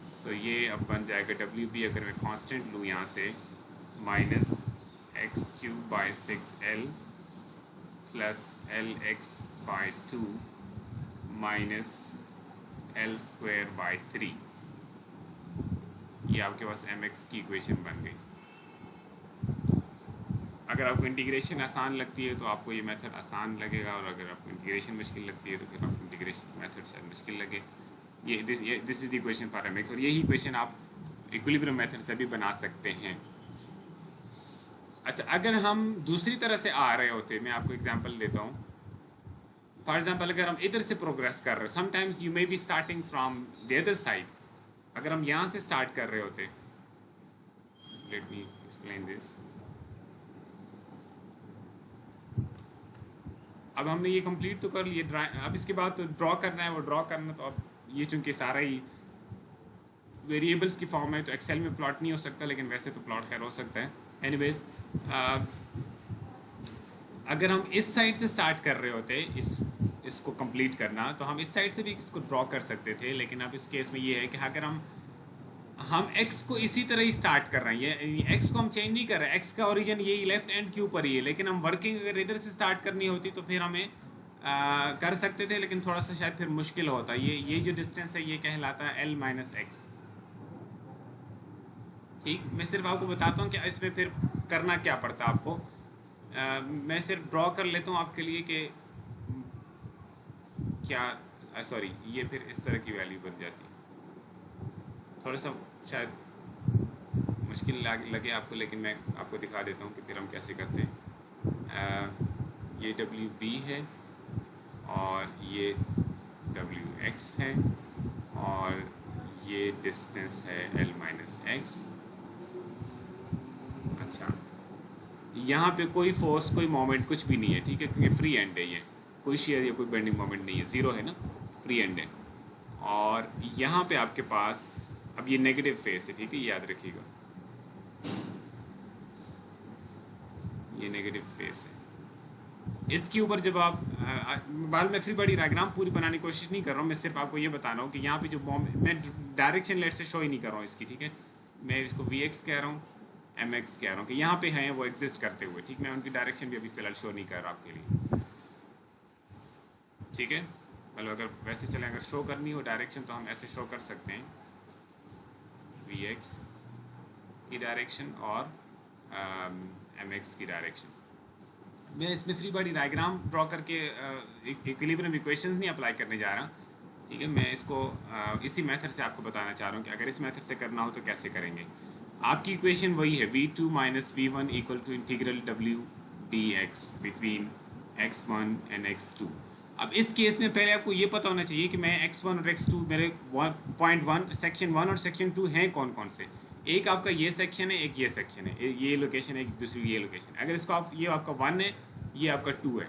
So ये अब बन जाएगा डब्ल्यू बी, अगर मैं कांस्टेंट लूँ यहाँ से, minus X cube by 6l plus L X by 2 minus L square by 3। ये आपके पास एम एक्स की इक्वेशन बन गई। अगर आपको इंटीग्रेशन आसान लगती है तो आपको ये मेथड आसान लगेगा, और अगर आपको इंटीग्रेशन मुश्किल लगती है तो फिर आपको इंटीग्रेशन मेथड शायद मुश्किल लगे। ये this is the equation for M X, और यही इक्वेशन आप इक्विलिब्रियम मेथड से भी बना सकते हैं। अच्छा, अगर हम दूसरी तरह से आ रहे होते, मैं आपको एग्जांपल देता हूँ। फॉर एग्जांपल, अगर हम इधर से प्रोग्रेस कर रहे हो, sometimes you may be starting from the other side. अगर हम यहाँ से स्टार्ट कर रहे होते, लेट मी एक्सप्लेन दिस। अब हमने ये कंप्लीट तो कर लिया, अब इसके बाद तो ड्रॉ करना है, वो ड्रॉ करना तो अब ये चूंकि सारा ही वेरिएबल्स की फॉर्म है तो एक्सेल में प्लॉट नहीं हो सकता, लेकिन वैसे तो प्लॉट खैर हो सकता है। एनीवेज, अगर हम इस साइड से स्टार्ट कर रहे होते इसको कंप्लीट करना, तो हम इस साइड से भी इसको ड्रॉ कर सकते थे। लेकिन अब इस केस में ये है कि अगर हम x को इसी तरह ही स्टार्ट कर रहे हैं, ये x को हम चेंज नहीं कर रहे हैं, x का ओरिजिन यही लेफ्ट एंड के ऊपर ही है, लेकिन हम वर्किंग अगर इधर से स्टार्ट करनी होती तो फिर हमें कर सकते थे, लेकिन थोड़ा सा शायद फिर मुश्किल होता। ये जो डिस्टेंस है ये कहलाता है l माइनस एक्स। ठीक, मैं सिर्फ आपको बताता हूँ कि इसमें फिर करना क्या पड़ता है आपको। मैं सिर्फ ड्रॉ कर लेता हूँ आपके लिए कि क्या, सॉरी, ये फिर इस तरह की वैल्यू बन जाती। थोड़ा सा शायद मुश्किल लगे आपको, लेकिन मैं आपको दिखा देता हूँ कि फिर हम कैसे करते हैं। ये डब्ल्यू बी है और ये डब्ल्यू एक्स है और ये डिस्टेंस है एल माइनस एक्स। अच्छा, यहाँ पे कोई फोर्स, कोई मोमेंट, कुछ भी नहीं है, ठीक है, क्योंकि फ्री एंड है, ये कोई शेयर या कोई बेंडिंग मोमेंट नहीं है, ज़ीरो है ना, फ्री एंड है। और यहाँ पे आपके पास अब ये नेगेटिव फेस है, ठीक है, याद रखिएगा, ये नेगेटिव फेस है। इसके ऊपर जब आप बाल में फ्री बॉडी डायग्राम पूरी बनाने की कोशिश नहीं कर रहा हूँ, मैं सिर्फ आपको ये बता रहा हूँ कि यहाँ पे जो मैं डायरेक्शन लेट से शो ही नहीं कर रहा हूँ इसकी, ठीक है, मैं इसको वी एक्स कह रहा हूँ, एम एक्स कह रहा हूँ कि यहाँ पे हैं वो एग्जिस्ट करते हुए, ठीक, मैं उनकी डायरेक्शन भी अभी फ़िलहाल शो नहीं कर रहा आपके लिए, ठीक है। मतलब अगर वैसे चले, अगर शो करनी हो डायरेक्शन तो हम ऐसे शो कर सकते हैं, वी एक्स की डायरेक्शन और एम एक्स की डायरेक्शन। मैं इसमें फ्री बॉडी डायग्राम ड्रॉ करके इक्विलिब्रियम इक्वेशंस नहीं अप्लाई करने जा रहा, ठीक है, मैं इसको इसी मेथड से आपको बताना चाह रहा हूँ कि अगर इस मेथड से करना हो तो कैसे करेंगे। आपकी इक्वेशन वही है, v2 minus v1 equal to integral w dx between x1 and x2। अब इस केस में पहले आपको ये पता होना चाहिए कि मैं x1 और x2 मेरे पॉइंट 1 सेक्शन 1 और सेक्शन 2 हैं कौन कौन से। एक आपका ये सेक्शन है, एक ये सेक्शन है, ये लोकेशन है, एक दूसरी ये लोकेशन। अगर इसको आप, ये आपका 1 है, ये आपका 2 है,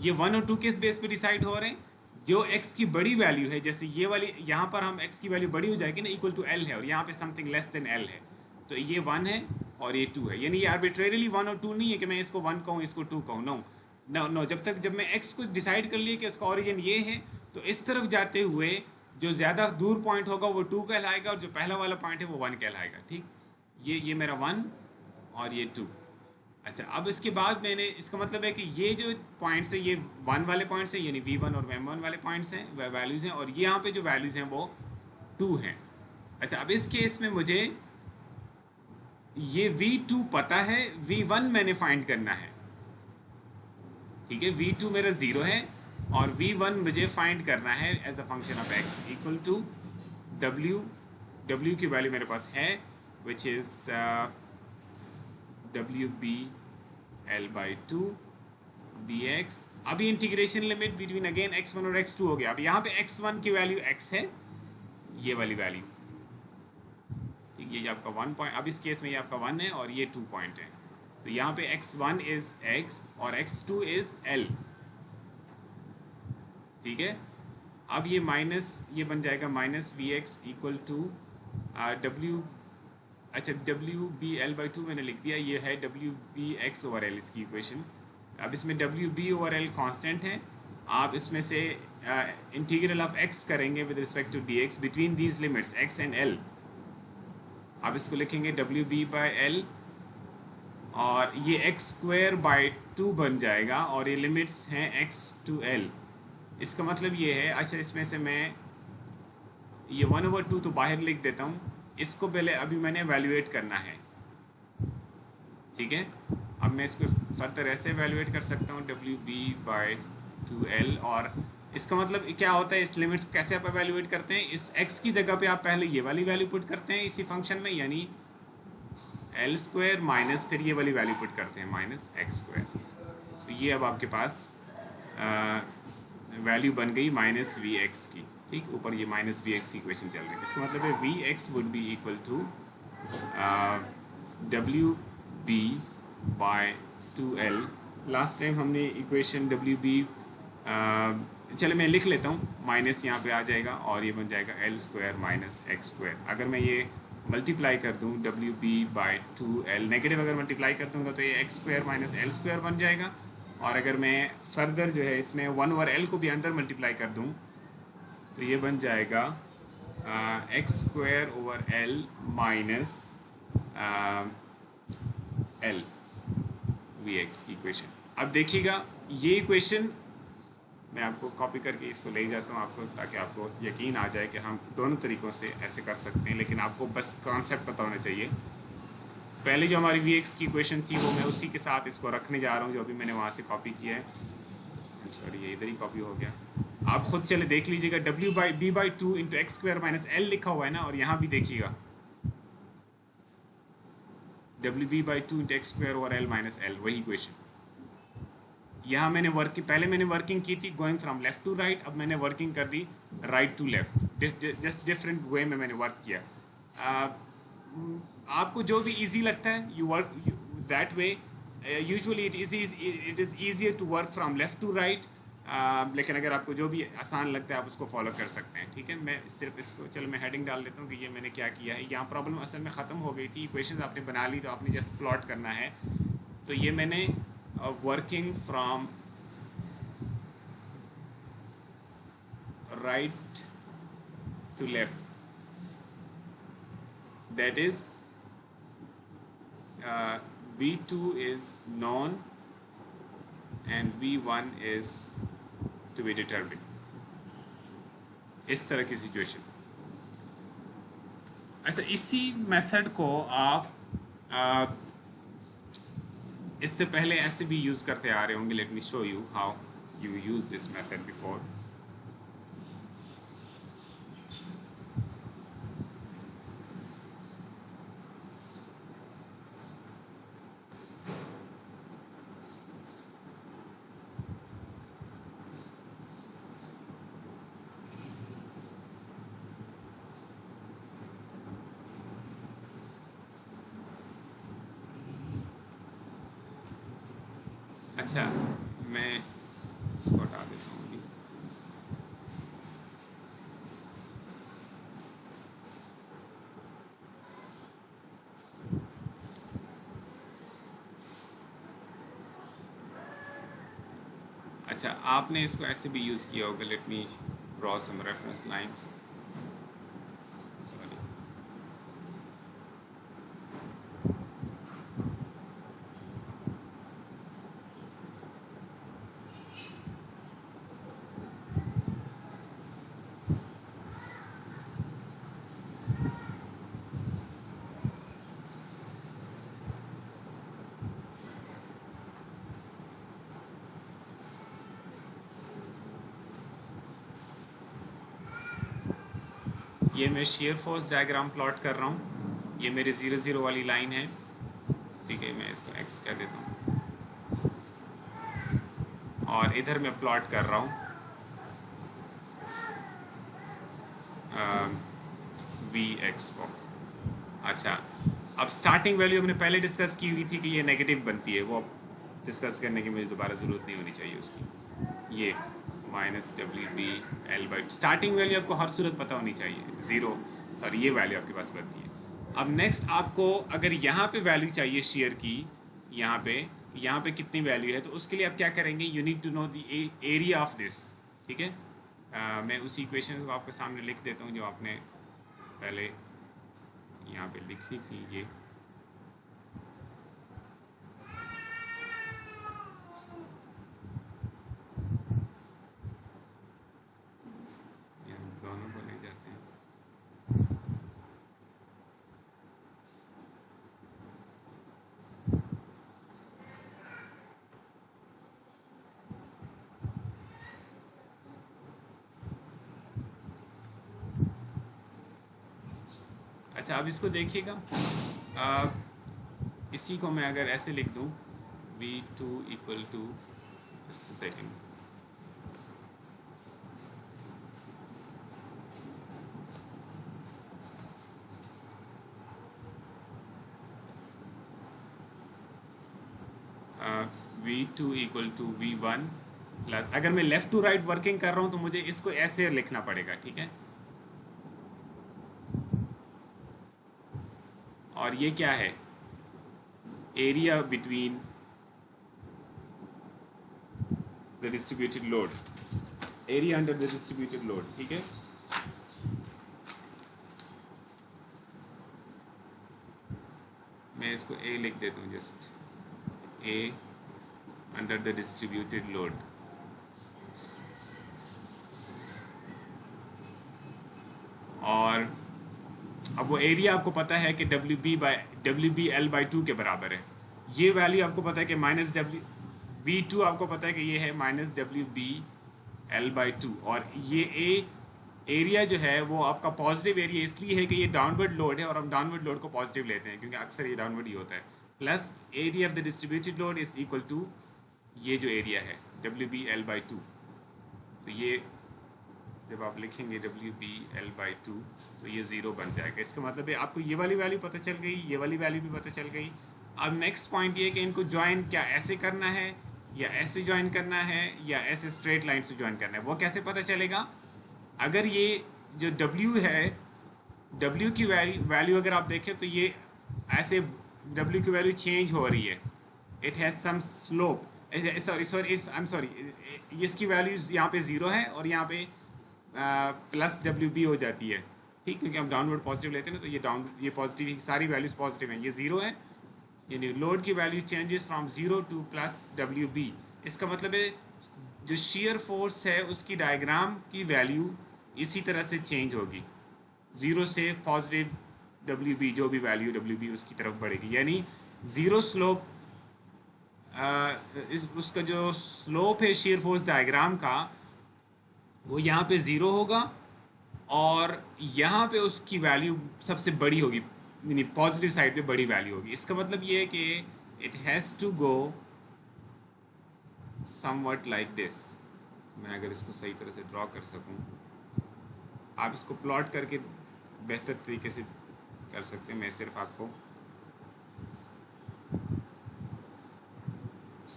ये 1 और 2 किस बेस पे डिसाइड हो रहे हैं, जो x की बड़ी वैल्यू है, जैसे ये वाली यहाँ पर हम x की वैल्यू बड़ी हो जाएगी ना, इक्वल टू l है, और यहाँ पे समथिंग लेस देन l है, तो ये 1 है और ये 2 है। यानी ये आर्बिट्रेरीली 1 और 2 नहीं है कि मैं इसको 1 कहूँ इसको 2 कहूँ, नो, जब मैं x को डिसाइड कर लिया कि इसका ऑरिजिन ये है, तो इस तरफ जाते हुए जो ज़्यादा दूर पॉइंट होगा वो 2 कहलाएगा और जो पहला वाला पॉइंट है वो 1 कहलाएगा, ठीक। ये मेरा 1 और ये 2। अच्छा, अब इसके बाद मैंने, इसका मतलब है कि ये जो पॉइंट्स है ये 1 वाले पॉइंट्स हैं, यानी v1 और m1 वाले पॉइंट्स हैं, वैल्यूज़ हैं, और ये यहाँ पे जो वैल्यूज़ हैं वो 2 हैं। अच्छा, अब इस केस में मुझे ये v2 पता है, v1 मैंने फाइंड करना है, ठीक है, v2 मेरा 0 है और v1 मुझे फाइंड करना है as a function of x equal to w की वैल्यू मेरे पास है which is wb l by 2 dx। अब ये integration limit between again x1 और x2 हो गया। अब यहाँ पे x1 की वैल्यू x है, ये वाली वैल्यू, ठीक, ये आपका 1 पॉइंट, अब इस केस में ये आपका 1 है और ये 2 पॉइंट है, तो यहाँ पे x1 इज़ x और x2 इज़ l, ठीक है। अब ये माइनस, ये बन जाएगा minus V X equal to w, अच्छा डब्ल्यू बी एल बाई 2 मैंने लिख दिया, ये है W B X over L इसकी इक्वेशन। अब इसमें W B over L constant है आप इसमें से इंटीग्रल ऑफ x करेंगे with respect to dx between these limits x and l। आप इसको लिखेंगे WB/L और ये x² बन जाएगा और ये लिमिट्स हैं x to l। इसका मतलब ये है, अच्छा इसमें से मैं ये 1/2 तो बाहर लिख देता हूँ, इसको पहले अभी मैंने एवेल्युएट करना है, ठीक है। अब मैं इसको फर्दर ऐसे एवेल्युएट कर सकता हूँ WB/2L, और इसका मतलब क्या होता है, इस लिमिट्स को कैसे आप एवेल्युएट करते हैं, इस x की जगह पे आप पहले ये वाली वैल्यू पुट करते हैं इसी फंक्शन में, यानी L² माइनस फिर ये वाली वैल्यू पुट करते हैं -x²। तो ये अब आपके पास वैल्यू बन गई -vx की, ठीक। ऊपर ये -vx की इक्वेशन चल रही है, इसका मतलब है vx would be equal to WB/2L। Last time हमने इक्वेशन WB चले मैं लिख लेता हूँ, माइनस यहाँ पे आ जाएगा और ये बन जाएगा L² - x²। अगर मैं ये मल्टीप्लाई कर दूँ WB/2L, नेगेटिव अगर मल्टीप्लाई कर दूँगा तो ये x² - L² बन जाएगा, और अगर मैं फर्दर जो है इसमें 1/L को भी अंदर मल्टीप्लाई कर दूँ तो ये बन जाएगा x²/L माइनस L vx की इक्वेशन। अब देखिएगा ये इक्वेशन मैं आपको कॉपी करके इसको ले जाता हूँ आपको, ताकि आपको यकीन आ जाए कि हम दोनों तरीक़ों से ऐसे कर सकते हैं, लेकिन आपको बस कॉन्सेप्ट पता होना चाहिए। पहले जो हमारी vx की इक्वेशन थी वो मैं उसी के साथ इसको रखने जा रहा हूँ जो अभी मैंने वहाँ से कॉपी किया है। सॉरी ये इधर ही कॉपी हो गया, आप खुद चले देख लीजिएगा। WB/2 × x² - L लिखा हुआ है ना, और यहाँ भी देखिएगा WB/2 × x²/L - L, वही इक्वेशन। यहाँ मैंने पहले मैंने वर्किंग की थी going from left to right, अब मैंने वर्किंग कर दी right to left, just different way में मैंने वर्क किया। आपको जो भी इजी लगता है you work that way. Usually it is easier to work from left to right, लेकिन अगर आपको जो भी आसान लगता है आप उसको फॉलो कर सकते हैं, ठीक है। मैं सिर्फ इसको चलो मैं हेडिंग डाल देता हूँ कि ये मैंने क्या किया है। यहाँ प्रॉब्लम असल में ख़त्म हो गई थी, इक्वेशंस आपने बना ली तो आपने जस्ट प्लॉट करना है। तो ये मैंने working from right to left, that is V2 is known and V1 is to be determined, इस तरह की सिचुएशन। अच्छा इसी मेथड को आप इससे पहले ऐसे भी यूज़ करते आ रहे होंगे। Let me show you how you use this method before. अच्छा मैं इसको हटा देता हूँ अभी। अच्छा आपने इसको ऐसे भी यूज़ किया होगा। Let me draw some reference lines. ये मैं शेयर फोर्स डायग्राम प्लॉट कर रहा हूँ। ये मेरे 0 0 वाली लाइन है, ठीक है। मैं इसको x कह देता हूँ और इधर मैं प्लॉट कर रहा हूँ Vx को। अच्छा अब स्टार्टिंग वैल्यू हमने पहले डिस्कस की हुई थी कि ये नेगेटिव बनती है, वो डिस्कस करने की मुझे दोबारा ज़रूरत नहीं होनी चाहिए उसकी। ये -WB/L स्टार्टिंग वैल्यू आपको हर सूरत पता होनी चाहिए, 0 सॉरी ये वैल्यू आपके पास बनती है। अब नेक्स्ट आपको अगर यहाँ पे वैल्यू चाहिए शेयर की, यहाँ पे यहाँ पे कितनी वैल्यू है, तो उसके लिए आप क्या करेंगे, you need to know the area of this, ठीक है। मैं उसी इक्वेशन को आपके सामने लिख देता हूँ जो आपने पहले यहाँ पे लिखी थी। ये दोनों को ले जाते हैं। अच्छा, अब इसको देखिएगा, इसी को मैं अगर ऐसे लिख दूं, V2 equal to, just a second, V2 equal to V1 plus, अगर मैं लेफ्ट टू राइट वर्किंग कर रहा हूं तो मुझे इसको ऐसे लिखना पड़ेगा, ठीक है। और ये क्या है, area between the distributed load, area under the distributed load, ठीक है। मैं इसको ए लिख देता हूँ, just A under the distributed load. और अब वो एरिया आपको पता है कि WB/L/2 के बराबर है। ये वैल्यू आपको पता है कि V2 आपको पता है कि ये है -WB/L/2, और ये एरिया जो है वो आपका पॉजिटिव एरिया इसलिए है कि ये डाउनवर्ड लोड है और हम डाउनवर्ड लोड को पॉजिटिव लेते हैं क्योंकि अक्सर ये डाउनवर्ड ही होता है। Plus area of the distributed load is equal to ये जो एरिया है WB/L/2। तो ये जब आप लिखेंगे WB/L/2 तो ये 0 बन जाएगा। इसका मतलब है आपको ये वाली वैल्यू पता चल गई, ये वाली वैल्यू भी पता चल गई। अब नेक्स्ट पॉइंट ये कि इनको ज्वाइन क्या ऐसे करना है या ऐसे ज्वाइन करना है या ऐसे स्ट्रेट लाइन से ज्वाइन करना है, वो कैसे पता चलेगा। अगर ये जो W है, W की वैल्यू अगर आप देखें तो ये ऐसे W की वैल्यू चेंज हो रही है, it has some slope, sorry इसकी वैल्यू यहाँ पे 0 है और यहाँ पे प्लस WB हो जाती है, ठीक, क्योंकि हम डाउनवर्ड पॉजिटिव लेते हैं ना, तो ये पॉजिटिव, सारी वैल्यूज पॉजिटिव हैं, ये 0 है, यानी लोड की value changes from 0 two plus WB। इसका मतलब है जो shear फोर्स है उसकी डायग्राम की वैल्यू इसी तरह से चेंज होगी, 0 से पॉजिटिव WB, जो भी वैल्यू WB उसकी तरफ बढ़ेगी, यानी 0 स्लोप, उसका जो स्लोप है shear फोर्स डायग्राम का वो यहाँ पे 0 होगा और यहाँ पे उसकी वैल्यू सबसे बड़ी होगी, यानी पॉजिटिव साइड पे बड़ी वैल्यू होगी। इसका मतलब ये है कि it has to go somewhat like this. मैं अगर इसको सही तरह से ड्रॉ कर सकूं, आप इसको प्लॉट करके बेहतर तरीके से कर सकते हैं, मैं सिर्फ आपको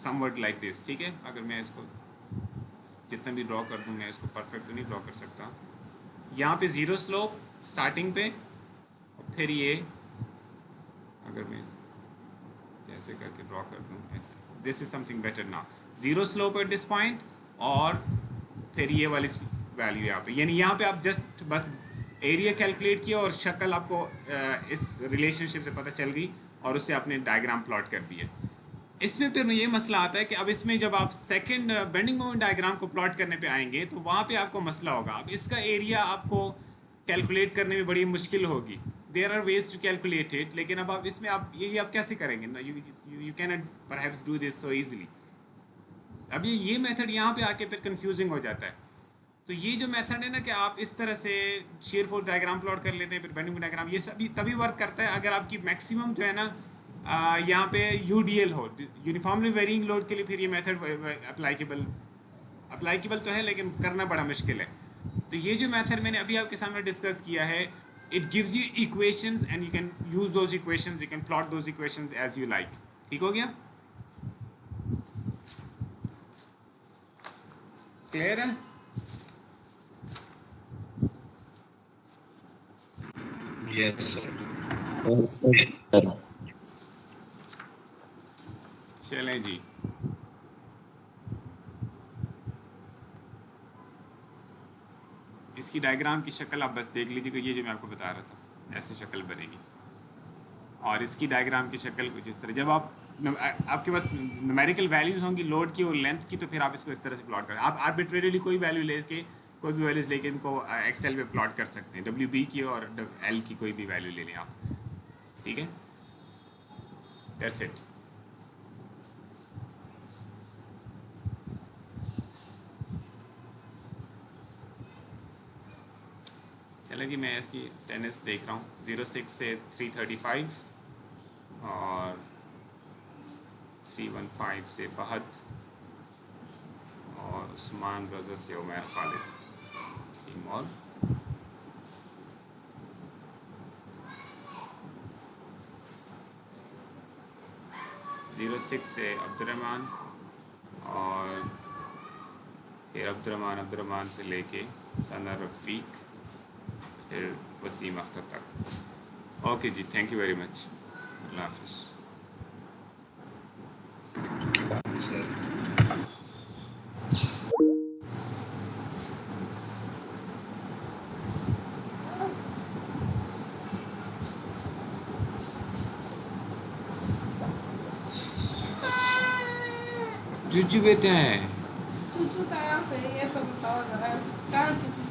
समवट लाइक दिस, ठीक है। अगर मैं इसको जितना भी ड्रॉ कर दूं, मैं इसको परफेक्ट तो नहीं ड्रॉ कर सकता। यहाँ पे 0 स्लोप स्टार्टिंग पे, और फिर ये अगर मैं जैसे करके ड्रॉ कर दूं ऐसे, this is something better now, 0 slope at this point और फिर ये वाली वैल्यू यहाँ पे, यानी यहाँ पे आप जस्ट बस एरिया कैलकुलेट किया और शक्ल आपको इस रिलेशनशिप से पता चल गई और उससे आपने डायग्राम प्लॉट कर दिया। इसमें फिर ये मसला आता है कि अब इसमें जब आप सेकंड बेंडिंग मोमेंट डायग्राम को प्लॉट करने पे आएंगे तो वहाँ पे आपको मसला होगा। अब इसका एरिया आपको कैलकुलेट करने में बड़ी मुश्किल होगी, there are ways to calculate it, लेकिन अब आप इसमें आप ये आप कैसे करेंगे ना, you can not perhaps do this so easily. अब ये मेथड यहाँ पे आके फिर कंफ्यूजिंग हो जाता है। तो ये जो मेथड है ना कि आप इस तरह से shear फोर्स डायग्राम प्लॉट कर लेते हैं, फिर बेंडिंग डायग्राम, ये सभी तभी वर्क करता है अगर आपकी मैक्सिमम जो है ना यहाँ पे UDL हो, यूनिफॉर्मली वेरिंग लोड के लिए फिर ये मेथड अप्लाइकेबल तो है लेकिन करना बड़ा मुश्किल है। तो ये जो मेथड मैंने अभी आपके सामने डिस्कस किया है, it gives you equations and you can use those equations, you can plot those equations as you like. ठीक हो गया, क्लियर है? Yes, sir. Yes, sir. चलें जी, इसकी डायग्राम की शक्ल आप बस देख लीजिएगा, ये जो मैं आपको बता रहा था ऐसे शक्ल बनेगी। और इसकी डायग्राम की शक्ल कुछ इस तरह, जब आप आपके पास न्यूमेरिकल वैल्यूज़ होंगी लोड की और लेंथ की, तो फिर आप इसको इस तरह से प्लॉट करें। आप आर्बिट्रेरीली कोई वैल्यू ले के, कोई भी वैल्यूज़ लेके इनको एक्सेल पे प्लॉट कर सकते हैं, WB की और L की कोई भी वैल्यू ले लें आप, ठीक है, दैट्स इट। चलें जी, मैं इसकी टेनिस देख रहा हूँ। 06 से 335 और 315 से फ़हद और उस्मान रज़ा से उमर खालिद सीमोर। ज़ीरो 6 से अब्दुर्रहमान और फिर अब्दुर्रहमान से लेके सना रफ़ीक, फिर वसीम अख्तर तक। ओके जी, थैंक यू वेरी मच, अल्लाह हाफ़िज़। चूचू बेटा है, चूचू का यहाँ पे ये तो बताओ जरा, कहाँ चूचू